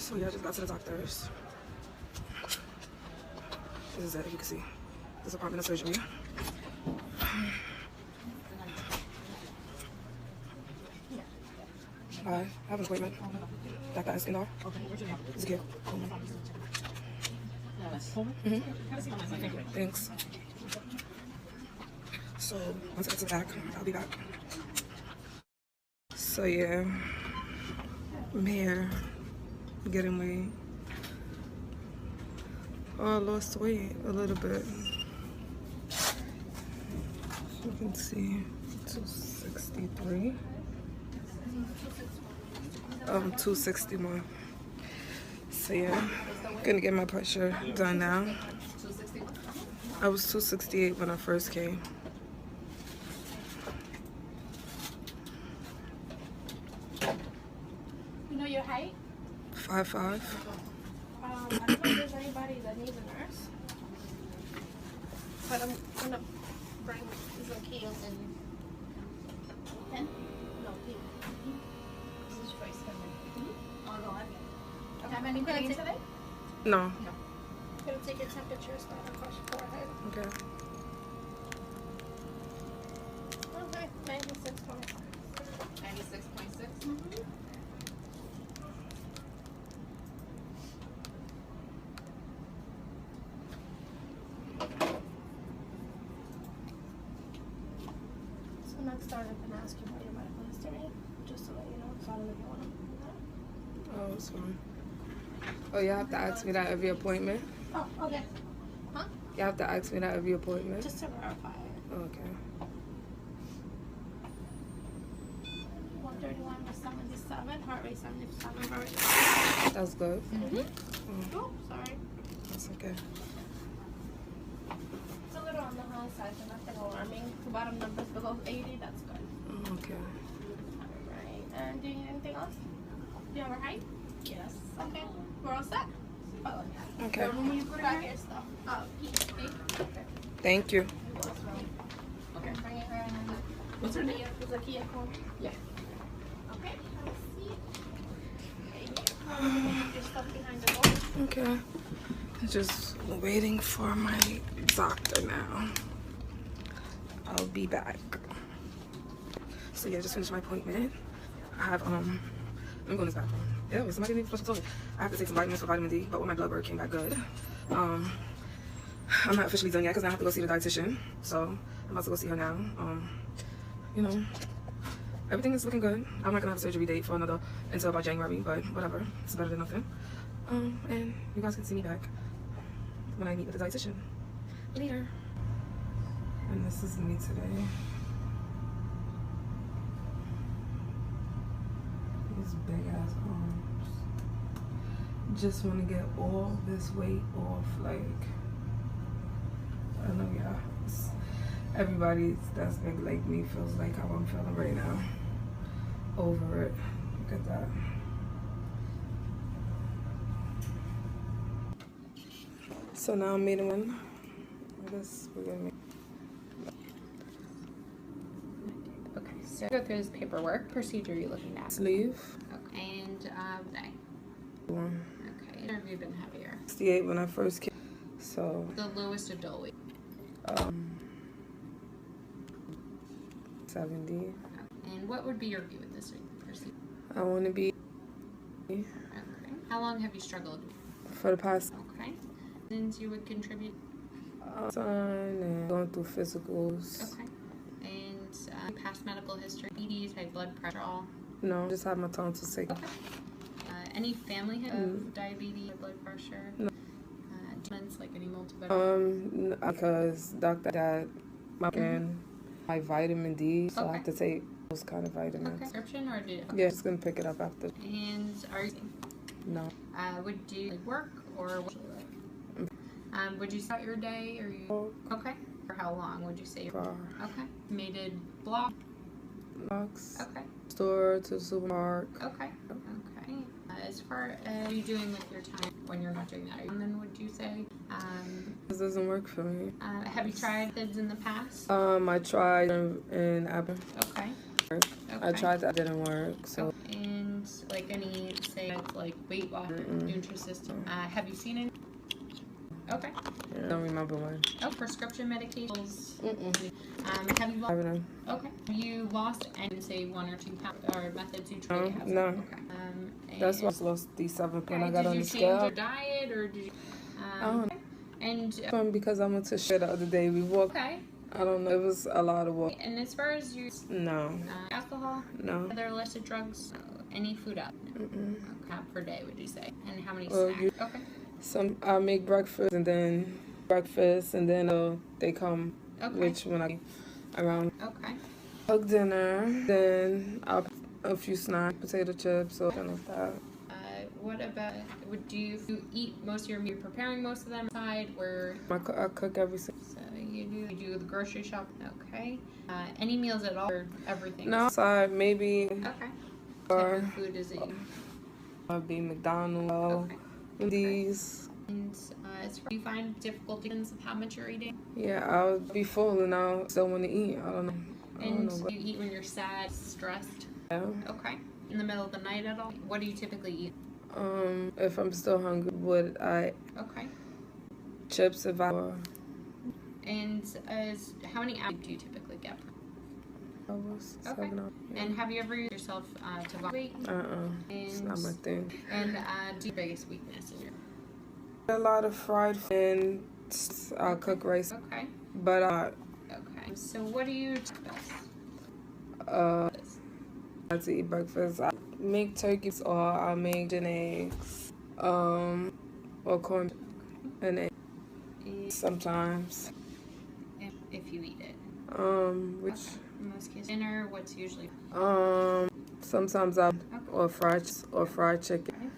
So yeah, I just got to the doctor's. This is it, you can see. This apartment of surgery. Hi, I have an appointment. Dr. Escondar. Is it cute? Thanks. So once I get to the back, I'll be back. So yeah, I'm here, getting weight. Oh, I lost weight a little bit. You can see 263. 261. So yeah, gonna get my pressure done now. I was 268 when I first came. You know your height? 5'5". I don't know if there's anybody that needs a nurse. But I'm gonna bring some keels and pen? No, key. This is choice pen. I'll go ahead. Okay, have any pain today? No. No. Gonna take your temperature, start across your forehead. Okay. Okay, 96.6. 96.6? Mm-hmm. Next start, I'm gonna ask you about your medical history, just to let you know, so I don't know if you want to do that. Oh, it's fine. Oh, you have to ask me that every appointment? Oh, okay. Huh? You have to ask me that every appointment? Just to verify it. Okay. 131 was 77, heart rate 77, heart rate. That's good. Mm-hmm. Oh, sorry. That's okay. It's a little on the high side, so nothing alarming. The bottom numbers below 80, that's good. Oh, okay. Alright, and do you need anything else? Do you have a height? Yes. Okay, we're all set. Follow me. Okay. When you put back your stuff. Okay. Thank you. Okay. Bring it right in. What's her name? Is it Kia Cone? Yeah. Okay, have a seat. Okay, you can put your stuff behind the door. Okay. Just waiting for my doctor now. I'll be back. So yeah, just finished my appointment. I have I'm going to this bathroom. Yeah, somebody need to flush the toilet. I have to take some vitamins for vitamin D, but when my blood work came back good. I'm not officially done yet because I have to go see the dietitian. So I'm about to go see her now. You know, everything is looking good. I'm not gonna have a surgery date for until about January, but whatever. It's better than nothing. And you guys can see me back when I meet with the dietitian later. And this is me today. These big ass arms. Just want to get all this weight off. Like, I know, yeah. Everybody that's big like me feels like how I'm feeling right now. Over it. Look at that. So now I'm meeting one. I guess we're gonna meet. Okay, so go through this paperwork. Procedure you're looking at. Sleeve. Okay, and day. One. Okay, have you been heavier? 68 when I first came. So. The lowest adult weight. 70. Okay. And what would be your view with this procedure? I want to be. Okay. How long have you struggled? For the past. Okay. Since you would contribute. Son and going through physicals. Okay. And past medical history, diabetes, high blood pressure, all? No, just have my tonsils taken. Okay. Any family of diabetes, high blood pressure? No. Like any multivitamins? Because doctor that my vitamin D, so I have to take those kind of vitamins. Okay. Prescription or did? Okay. Yeah, just gonna pick it up after. And are you? No. Would you like work or what? Would you start your day or you? Okay. For how long would you say? Far. Okay. Made it block. Blocks. Okay. Store to the supermarket. Okay. Okay. As far as you doing with your time when you're not doing that, and then would you say? This doesn't work for me. Have you tried kids in the past? I tried in Abba. Okay. I tried that, didn't work. So. And like any, say, like weight loss, Nutrisystem? Have you seen any? Okay. I don't remember one. Oh, prescription medications. Have you lost? Okay. Have you lost any, say, 1 or 2 pounds or methods you tried? No. Okay. That's why I lost these 7 pounds. I got did on you the change scale. your diet or did you? Okay. And Because I went to shit the other day. We walked. okay. I don't know. It was a lot of walk. And as far as your No. alcohol, No. other illicit drugs, any food up per day, would you say? And how many Well, snacks? Okay. I make breakfast and then they come. Which when I around. Okay. Cook dinner, then I'll a few snacks, potato chips, or something like that. What about, do you eat most of your meal, preparing most of them outside, where? I cook everything. So you do the grocery shop, okay. Any meals at all, or everything? No, outside, maybe. Okay. Or what food is it? be McDonald's, Wendy's. And do you find difficulty in how much you're eating? Yeah, I'll be full and I'll still want to eat. I don't know. And do you eat when you're sad, stressed? Yeah. Okay. In the middle of the night at all? What do you typically eat? If I'm still hungry, would I? Okay. Chips if I. And how many hours do you typically get? Hours. Okay. 7 hours. Yeah. And have you ever used yourself to evaluate? It's not my thing. And do your biggest weakness in your? A lot of fried food. I'll cook rice. Okay. But Okay. So what do you do best? I like to eat breakfast. I make turkeys or I make eggs. Or corn and eggs. Sometimes. If you eat it. Which in most cases. Dinner, what's usually? Sometimes or fried chicken,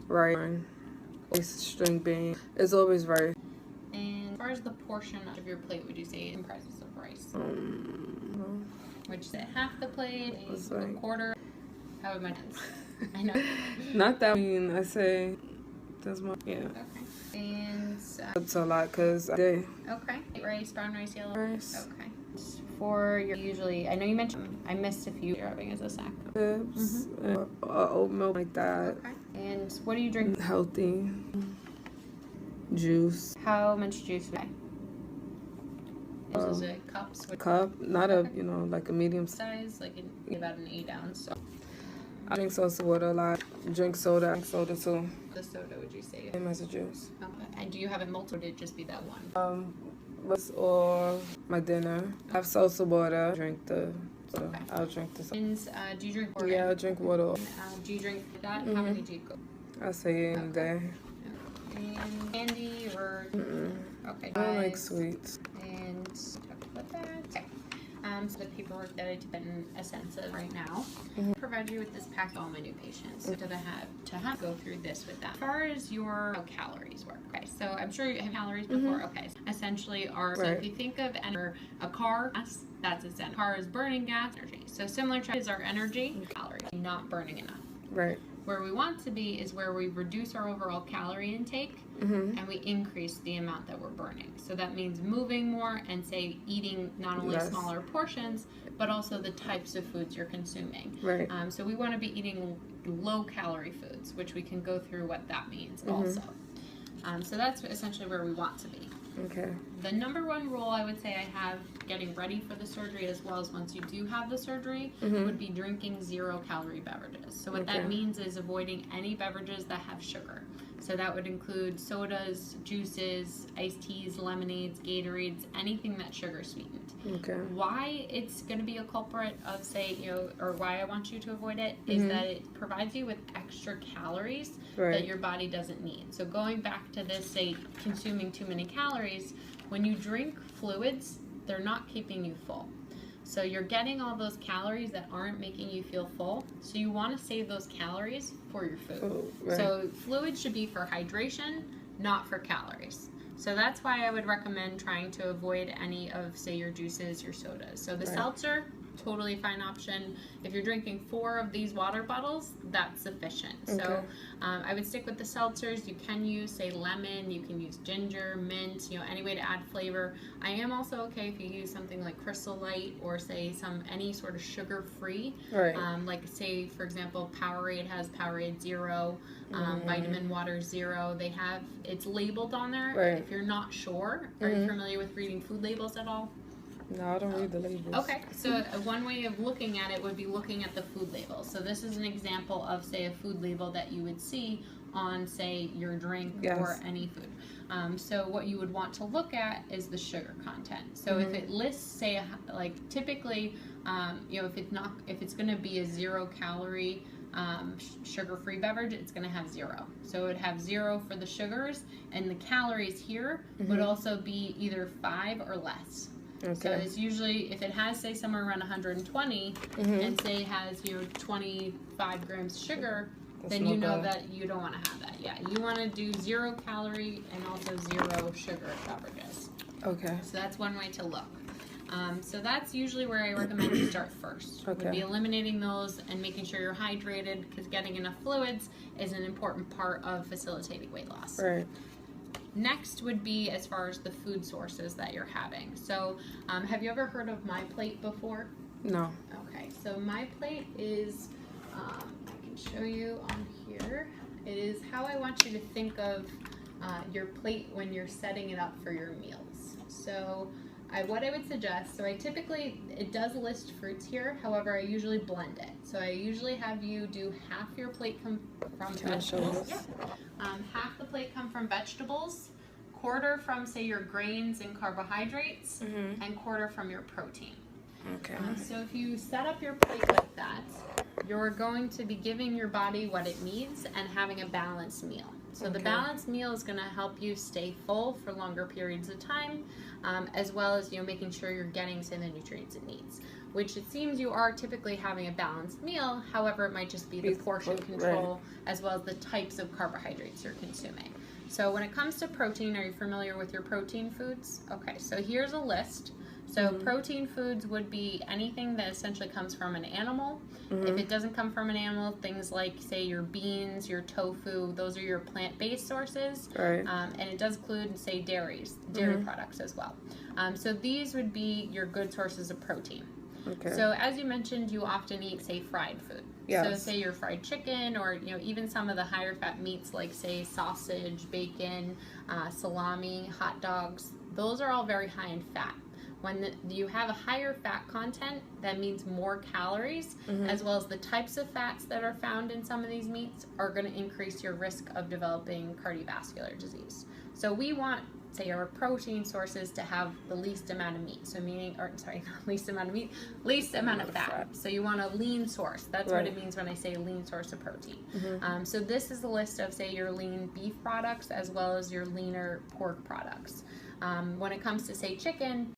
rice, string bean. It's always rice. And as far as the portion of your plate, would you say it comprises of rice? Would you say half the plate, a quarter? How would my hands? I know. Not that. I mean, I say that's my Okay. And it's a lot because I did. okay, rice, brown rice, yellow Rice. Okay. For your usually, I know you mentioned I missed a few you're having as a snack. Chips, oatmeal like that. Okay. And what do you drink? Healthy. Juice. How much juice would I? This is a cups. Cup, not a like a medium size. Size, like about an 8 ounce. So I drink salsa water a lot. Drink soda. Too. the soda, would you say? Same as a juice. Okay. And do you have it multiple, or did it just be that one? Or my dinner. I have salsa water. Drink the soda. Okay. I'll drink the soda. And do you drink water? Yeah, I'll drink water. Do you drink that? How many do you go? I say in a day. And candy or? Okay. I don't like sweets. And talk about that. Okay. So the paperwork that I did in a sense of right now, provide you with this pack to all my new patients. So that I have to go through this with them. As far as your calories work, okay. So I'm sure you have calories before. Okay. So essentially, so if you think of a car, that's a zen. Car is burning gas, energy. So similar to is our energy, calories, not burning enough. Right. Where we want to be is where we reduce our overall calorie intake and we increase the amount that we're burning. So that means moving more and say eating not only smaller portions, but also the types of foods you're consuming. Right. So we want to be eating low calorie foods, which we can go through what that means also. So that's essentially where we want to be. Okay. The number one rule I would say I have getting ready for the surgery as well as once you do have the surgery would be drinking 0-calorie beverages. So what that means is avoiding any beverages that have sugar. So that would include sodas, juices, iced teas, lemonades, Gatorades, anything that's sugar sweetened. Okay. Why it's going to be a culprit of or why I want you to avoid it is that it provides you with extra calories that your body doesn't need. So going back to this, say consuming too many calories, when you drink fluids, they're not keeping you full. So you're getting all those calories that aren't making you feel full. So you want to save those calories for your food. So fluids should be for hydration, not for calories. So that's why I would recommend trying to avoid any of, say, your juices, your sodas. So the seltzer, totally fine option. If you're drinking 4 of these water bottles, that's sufficient. Okay. So I would stick with the seltzers. You can use, say, lemon, you can use ginger, mint, any way to add flavor. I am also okay if you use something like Crystal Light or say any sort of sugar-free. Right. Like say, for example, Powerade has Powerade Zero, Vitamin Water Zero. It's labeled on there. Right. If you're not sure, are you familiar with reading food labels at all? No, I don't read the labels. Okay, so one way of looking at it would be looking at the food label. So this is an example of, say, a food label that you would see on, say, your drink or any food. So what you would want to look at is the sugar content. So if it lists, say, like typically, if it's going to be a 0-calorie sugar-free beverage, it's going to have 0. So it would have 0 for the sugars, and the calories here would also be either 5 or less. Okay. So it's usually, if it has, say, somewhere around 120, and say it has 25 grams of sugar, then you know that you don't want to have that. Yeah, you want to do 0-calorie and also 0 sugar beverages. Okay. So that's one way to look. So that's usually where I recommend you start first. Would be eliminating those and making sure you're hydrated, because getting enough fluids is an important part of facilitating weight loss. Right. Next would be as far as the food sources that you're having. So have you ever heard of My Plate before? No. Okay, so My Plate is, I can show you on here, it is how I want you to think of your plate when you're setting it up for your meals. So what I would suggest, so it does list fruits here, however I usually blend it. So I usually have you do half your plate come from vegetables. Half the plate come from vegetables, quarter from, say, your grains and carbohydrates, and quarter from your protein. Okay. So if you set up your plate like that, you're going to be giving your body what it needs and having a balanced meal. So the balanced meal is going to help you stay full for longer periods of time, as well as making sure you're getting, say, the nutrients it needs. Which it seems you are typically having a balanced meal. However, it might just be the portion control as well as the types of carbohydrates you're consuming. So when it comes to protein, are you familiar with your protein foods? Okay, so here's a list. So protein foods would be anything that essentially comes from an animal. If it doesn't come from an animal, things like, say, your beans, your tofu, those are your plant-based sources. Right. And it does include, say, dairy products as well. So these would be your good sources of protein. Okay. So as you mentioned, you often eat, say, fried food. Yes. So say your fried chicken, or even some of the higher fat meats like, say, sausage, bacon, salami, hot dogs. Those are all very high in fat. When you have a higher fat content, that means more calories, as well as the types of fats that are found in some of these meats are going to increase your risk of developing cardiovascular disease. So we want, say, our protein sources to have the least amount of meat. So least amount of meat, least amount of fat. So you want a lean source. That's what it means when I say lean source of protein. So this is the list of, say, your lean beef products as well as your leaner pork products. When it comes to, say, chicken,